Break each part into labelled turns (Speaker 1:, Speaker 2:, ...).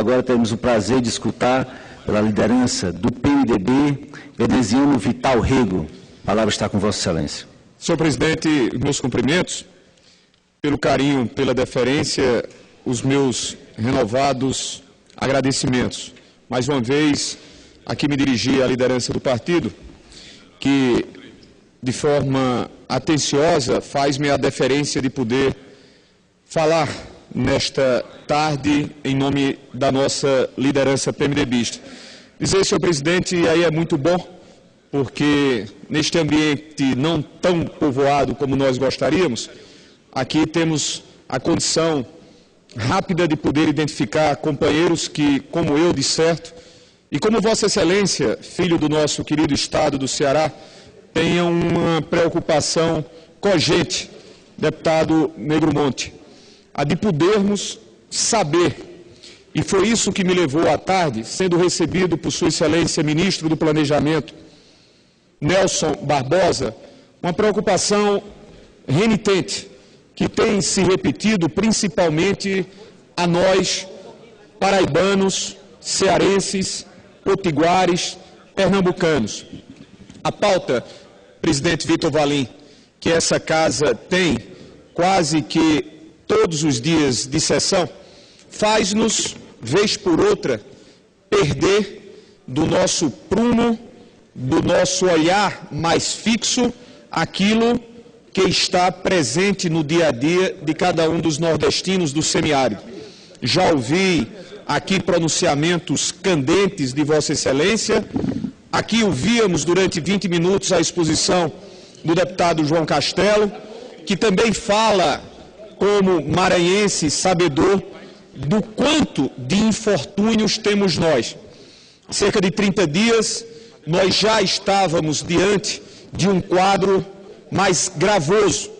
Speaker 1: agora temos o prazer de escutar pela liderança do PMDB, veneziano Vital Rego. A palavra está com Vossa Excelência.
Speaker 2: Senhor presidente, meus cumprimentos, pelo carinho, pela deferência, os meus renovados agradecimentos. Mais uma vez, aqui me dirigi à liderança do partido, que de forma atenciosa faz-me a deferência de poder falar nesta tarde em nome da nossa liderança PMDBista. Dizer, senhor presidente, aí é muito bom, porque neste ambiente não tão povoado como nós gostaríamos, aqui temos a condição rápida de poder identificar companheiros que, como eu, de certo, e como Vossa Excelência, filho do nosso querido Estado do Ceará, tenham uma preocupação cogente, deputado Negromonte, a de podermos saber, e foi isso que me levou à tarde, sendo recebido por Sua Excelência, Ministro do Planejamento, Nelson Barbosa, uma preocupação renitente, que tem se repetido principalmente a nós, paraibanos, cearenses, potiguares, pernambucanos. A pauta, presidente Vitor Valim, que essa casa tem quase que todos os dias de sessão, faz-nos, vez por outra, perder do nosso prumo, do nosso olhar mais fixo, aquilo que está presente no dia a dia de cada um dos nordestinos do semiárido. Já ouvi aqui pronunciamentos candentes de Vossa Excelência, aqui ouvíamos durante 20 minutos a exposição do deputado João Castelo, que também fala como maranhense sabedor do quanto de infortúnios temos nós. Cerca de 30 dias, nós já estávamos diante de um quadro mais gravoso.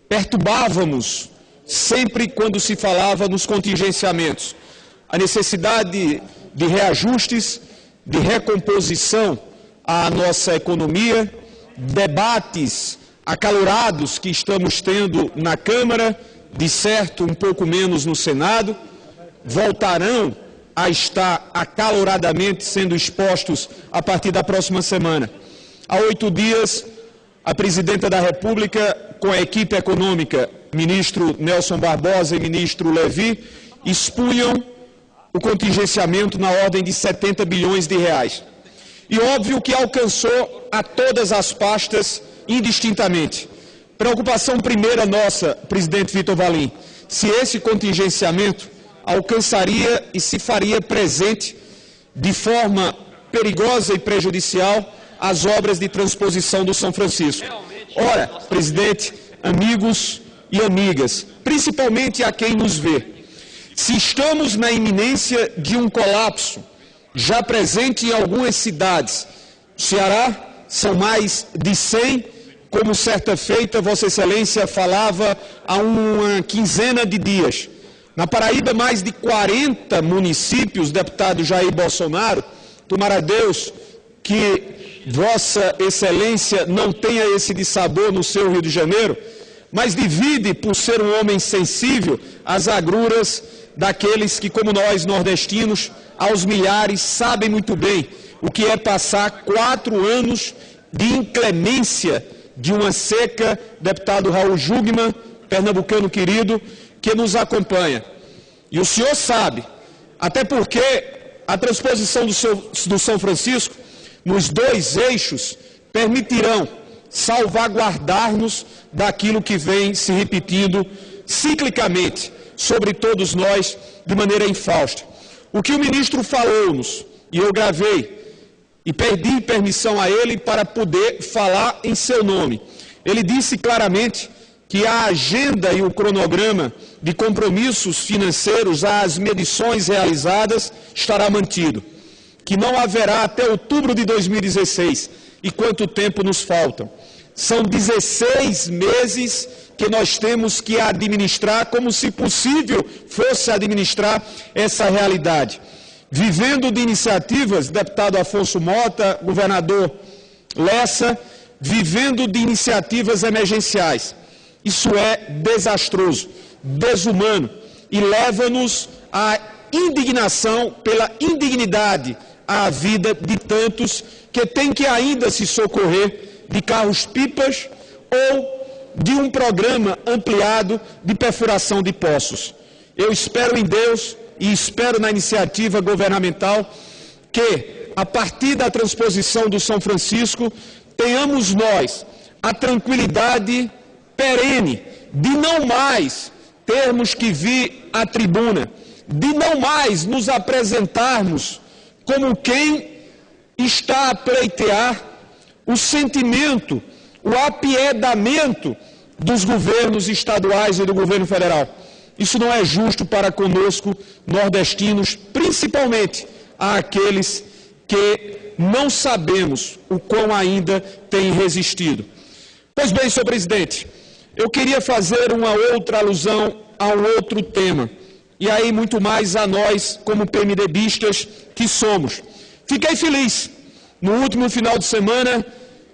Speaker 2: Perturbávamos sempre quando se falava nos contingenciamentos. A necessidade de reajustes, de recomposição à nossa economia, debates acalorados que estamos tendo na Câmara, de certo um pouco menos no Senado, voltarão a estar acaloradamente sendo expostos a partir da próxima semana. Há 8 dias, a Presidenta da República, com a equipe econômica, ministro Nelson Barbosa e ministro Levi, expunham o contingenciamento na ordem de 70 bilhões de reais. E óbvio que alcançou a todas as pastas indistintamente. Preocupação primeira nossa, presidente Vitor Valim, se esse contingenciamento alcançaria e se faria presente de forma perigosa e prejudicial as obras de transposição do São Francisco. Ora, presidente, amigos e amigas, principalmente a quem nos vê, se estamos na iminência de um colapso já presente em algumas cidades, no Ceará são mais de 100, como certa feita Vossa Excelência falava há uma quinzena de dias. Na Paraíba, mais de 40 municípios, deputado Jair Bolsonaro, tomara Deus que Vossa Excelência não tenha esse dissabor no seu Rio de Janeiro, mas divide, por ser um homem sensível, as agruras daqueles que, como nós, nordestinos, aos milhares, sabem muito bem o que é passar 4 anos de inclemência de uma seca, deputado Raul Jugman, pernambucano querido, que nos acompanha. E o senhor sabe, até porque a transposição do São Francisco, nos 2 eixos, permitirão salvaguardar-nos daquilo que vem se repetindo ciclicamente sobre todos nós de maneira infausta. O que o ministro falou-nos, e eu gravei, e pedi permissão a ele para poder falar em seu nome. Ele disse claramente que a agenda e o cronograma de compromissos financeiros às medições realizadas estará mantido, que não haverá até outubro de 2016. E quanto tempo nos falta? São 16 meses que nós temos que administrar como se possível fosse administrar essa realidade. Vivendo de iniciativas, deputado Afonso Mota, governador Lessa, vivendo de iniciativas emergenciais. Isso é desastroso, desumano e leva-nos a indignação, pela indignidade à vida de tantos que têm que ainda se socorrer de carros-pipas ou de um programa ampliado de perfuração de poços. Eu espero em Deus e espero na iniciativa governamental que, a partir da transposição do São Francisco, tenhamos nós a tranquilidade perene de não mais termos que vir à tribuna, de não mais nos apresentarmos como quem está a pleitear o sentimento, o apiedamento dos governos estaduais e do governo federal. Isso não é justo para conosco, nordestinos, principalmente àqueles que não sabemos o quão ainda têm resistido. Pois bem, senhor presidente, eu queria fazer uma outra alusão a um outro tema, e aí muito mais a nós, como PMDBistas que somos. Fiquei feliz, no último final de semana,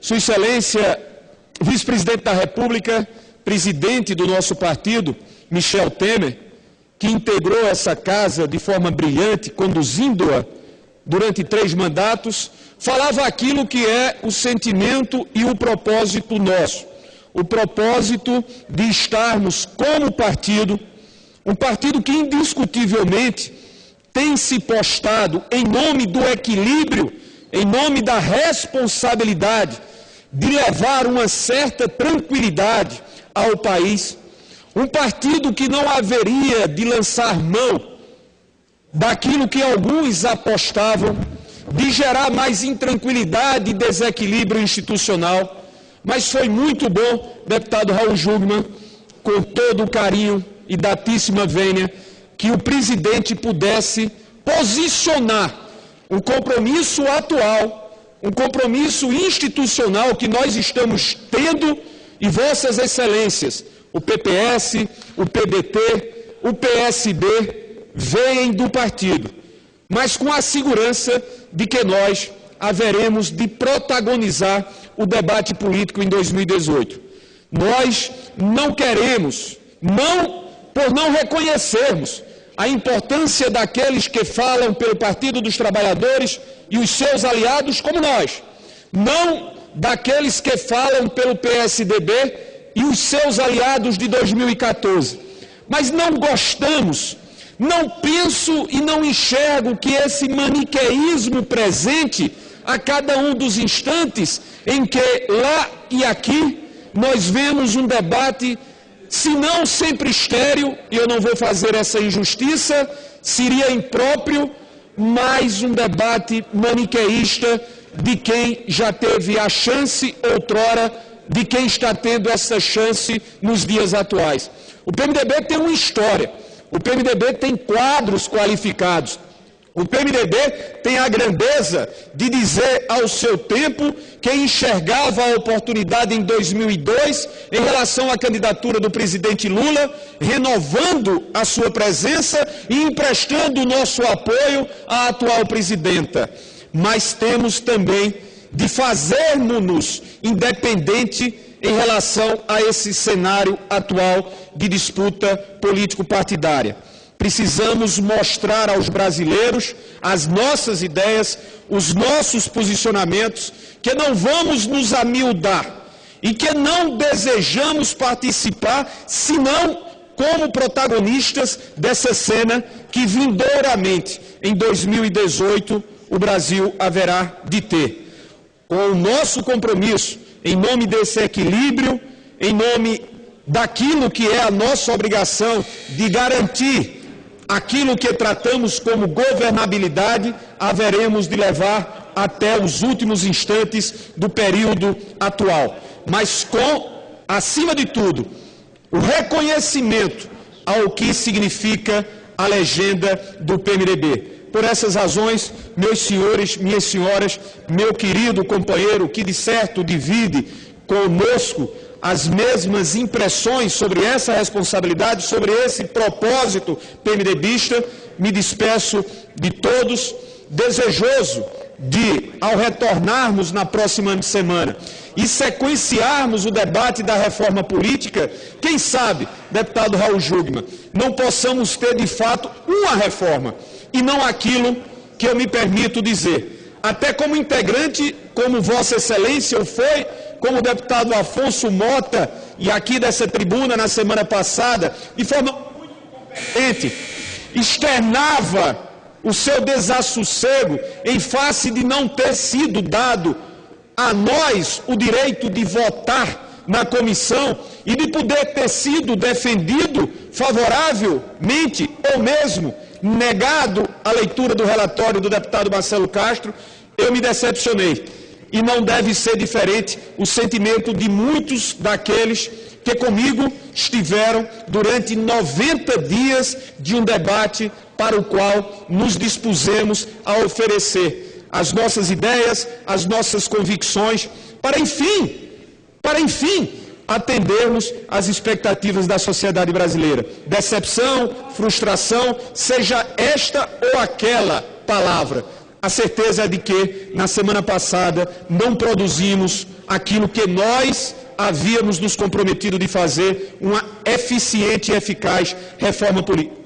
Speaker 2: Sua Excelência, vice-presidente da República, presidente do nosso partido, Michel Temer, que integrou essa casa de forma brilhante, conduzindo-a durante 3 mandatos, falava aquilo que é o sentimento e o propósito nosso. O propósito de estarmos como partido, um partido que indiscutivelmente tem se postado em nome do equilíbrio, em nome da responsabilidade de levar uma certa tranquilidade ao país, um partido que não haveria de lançar mão daquilo que alguns apostavam, de gerar mais intranquilidade e desequilíbrio institucional. Mas foi muito bom, deputado Raul Jungmann, com todo o carinho e datíssima vênia, que o presidente pudesse posicionar um compromisso atual, um compromisso institucional que nós estamos tendo, e vossas excelências, o PPS, o PDT, o PSB, veem do partido, mas com a segurança de que nós haveremos de protagonizar o debate político em 2018. Nós não queremos, por não reconhecermos a importância daqueles que falam pelo Partido dos Trabalhadores e os seus aliados como nós, não daqueles que falam pelo PSDB e os seus aliados de 2014. Mas não gostamos, não penso e não enxergo que esse maniqueísmo presente a cada um dos instantes em que lá e aqui nós vemos um debate, se não sempre estéril, e eu não vou fazer essa injustiça, seria impróprio, mas um debate maniqueísta de quem já teve a chance outrora, de quem está tendo essa chance nos dias atuais. O PMDB tem uma história, o PMDB tem quadros qualificados, o PMDB tem a grandeza de dizer ao seu tempo que enxergava a oportunidade em 2002 em relação à candidatura do presidente Lula, renovando a sua presença e emprestando o nosso apoio à atual presidenta. Mas temos também de fazermos-nos independente em relação a esse cenário atual de disputa político-partidária. Precisamos mostrar aos brasileiros as nossas ideias, os nossos posicionamentos, que não vamos nos amiudar e que não desejamos participar, senão como protagonistas dessa cena que vindouramente, em 2018, o Brasil haverá de ter. Com o nosso compromisso, em nome desse equilíbrio, em nome daquilo que é a nossa obrigação de garantir aquilo que tratamos como governabilidade, haveremos de levar até os últimos instantes do período atual. Mas com, acima de tudo, o reconhecimento ao que significa a legenda do PMDB. Por essas razões, meus senhores, minhas senhoras, meu querido companheiro, que de certo divide conosco as mesmas impressões sobre essa responsabilidade, sobre esse propósito PMDBista, me despeço de todos, desejoso de, ao retornarmos na próxima semana e sequenciarmos o debate da reforma política, quem sabe, deputado Raul Jungmann, não possamos ter de fato uma reforma e não aquilo que eu me permito dizer. Até como integrante, como Vossa Excelência o foi, como o deputado Afonso Mota, e aqui dessa tribuna na semana passada, de forma muito competente, externava o seu desassossego em face de não ter sido dado a nós o direito de votar na comissão e de poder ter sido defendido favoravelmente ou mesmo negado a leitura do relatório do deputado Marcelo Castro. Eu me decepcionei. E não deve ser diferente o sentimento de muitos daqueles que comigo estiveram durante 90 dias de um debate para o qual nos dispusemos a oferecer as nossas ideias, as nossas convicções, para enfim, atendermos às expectativas da sociedade brasileira. Decepção, frustração, seja esta ou aquela palavra. A certeza é de que, na semana passada, não produzimos aquilo que nós havíamos nos comprometido de fazer, uma eficiente e eficaz reforma política.